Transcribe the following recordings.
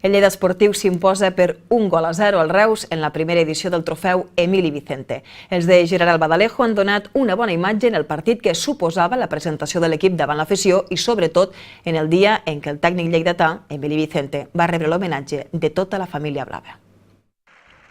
El Lleida Esportiu s'imposa per 1-0 al Reus en la primera edició del trofeu Emili Vicente. Els de Gerard Albadalejo han donat una bona imatge en el partit que suposava la presentació de l'equip davant l'afició i, sobretot, en el dia en què el tècnic lleidatà, Emili Vicente, va rebre l'homenatge de tota la família blava.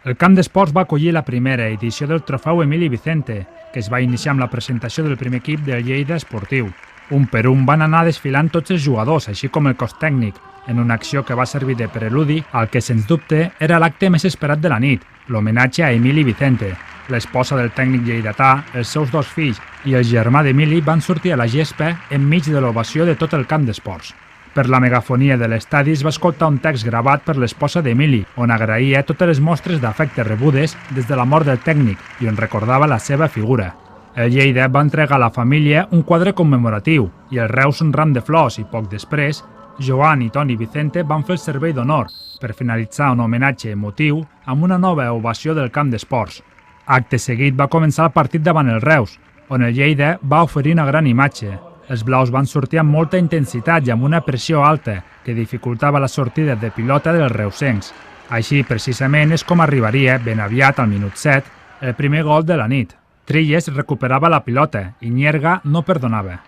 El Camp d'Esports va acollir la primera edició del trofeu Emili Vicente, que es va iniciar amb la presentació del primer equip del Lleida Esportiu. Un per un van anar desfilant tots els jugadors, així com el cos tècnic, en una acció que va servir de preludi al que, sens dubte, era l'acte més esperat de la nit, l'homenatge a Emili Vicente. L'esposa del tècnic lleidatà, els seus dos fills i el germà d'Emili van sortir a la gespa enmig de l'ovació de tot el Camp d'Esports. Per la megafonia de l'estadi es va escoltar un text gravat per l'esposa d'Emili, on agraïa totes les mostres d'afecte rebudes des de la mort del tècnic i on recordava la seva figura. El Lleida va entregar a la família un quadre commemoratiu i el Reus un ram de flors i poc després, Joan i Toni Vicente van fer el servei d'honor per finalitzar un homenatge emotiu amb una nova ovació del Camp d'Esports. Acte seguit va començar el partit davant el Reus, on el Lleida va oferir una gran imatge. Els blaus van sortir amb molta intensitat i amb una pressió alta que dificultava la sortida de pilota dels reusencs. Així, precisament, és com arribaria, ben aviat, al minut 7, el primer gol de la nit. Trilles recuperava la pilota i Nierga no perdonava.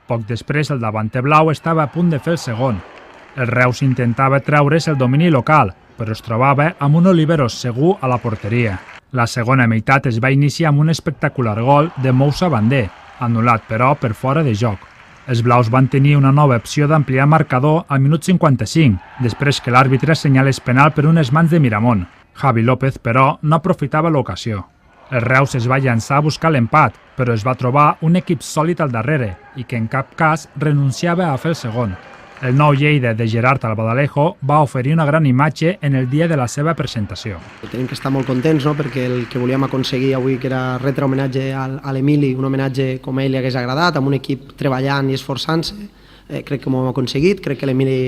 Poc després, el davanter blau estava a punt de fer el segon. El Reus intentava treure's el domini local, però es trobava amb un Oliveros segur a la porteria. La segona meitat es va iniciar amb un espectacular gol de Moussa Bandé, anul·lat però per fora de joc. Els blaus van tenir una nova opció d'ampliar marcador al minut 55, després que l'àrbitre assenyalés penal per unes mans de Miramón. Javi López, però, no aprofitava l'ocasió. El Reus es va llançar a buscar l'empat, però es va trobar un equip sòlid al darrere i que en cap cas renunciava a fer el segon. El nou Lleida de Gerard Albadalejo va oferir una gran imatge en el dia de la seva presentació. Tenim que estar molt contents, perquè el que volíem aconseguir avui, que era retre homenatge a l'Emili, un homenatge com a ell li hagués agradat, amb un equip treballant i esforçant-se, crec que ho hem aconseguit, crec que l'Emili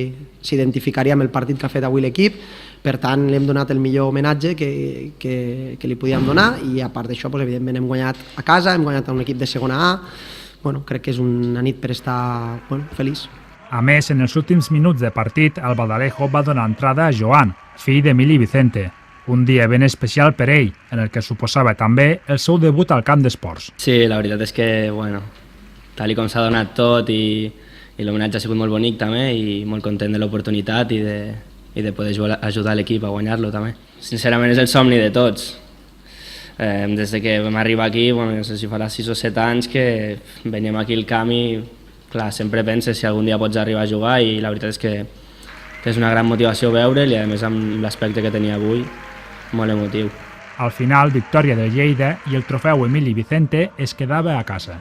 s'identificaria amb el partit que ha fet avui l'equip, per tant li hem donat el millor homenatge que li podíem donar i a part d'això, evidentment hem guanyat a casa, hem guanyat a un equip de segona A, crec que és una nit per estar feliç. A més, en els últims minuts de partit, Albadalejo va donar entrada a Joan, fill d'Emili Vicente. Un dia ben especial per ell, en el que suposava també el seu debut al Camp d'Esports. Sí, la veritat és que, tal com s'ha donat tot i l'homenatge ha sigut molt bonic també i molt content de l'oportunitat i de poder ajudar l'equip a guanyar-lo també. Sincerament és el somni de tots. Des que vam arribar aquí, no sé si farà 6 o 7 anys que venim aquí al camp i clar, sempre penses si algun dia pots arribar a jugar i la veritat és que és una gran motivació veure'l i a més amb l'aspecte que tenia avui, molt emotiu. Al final, victòria del Lleida i el trofeu Emili Vicente es quedava a casa.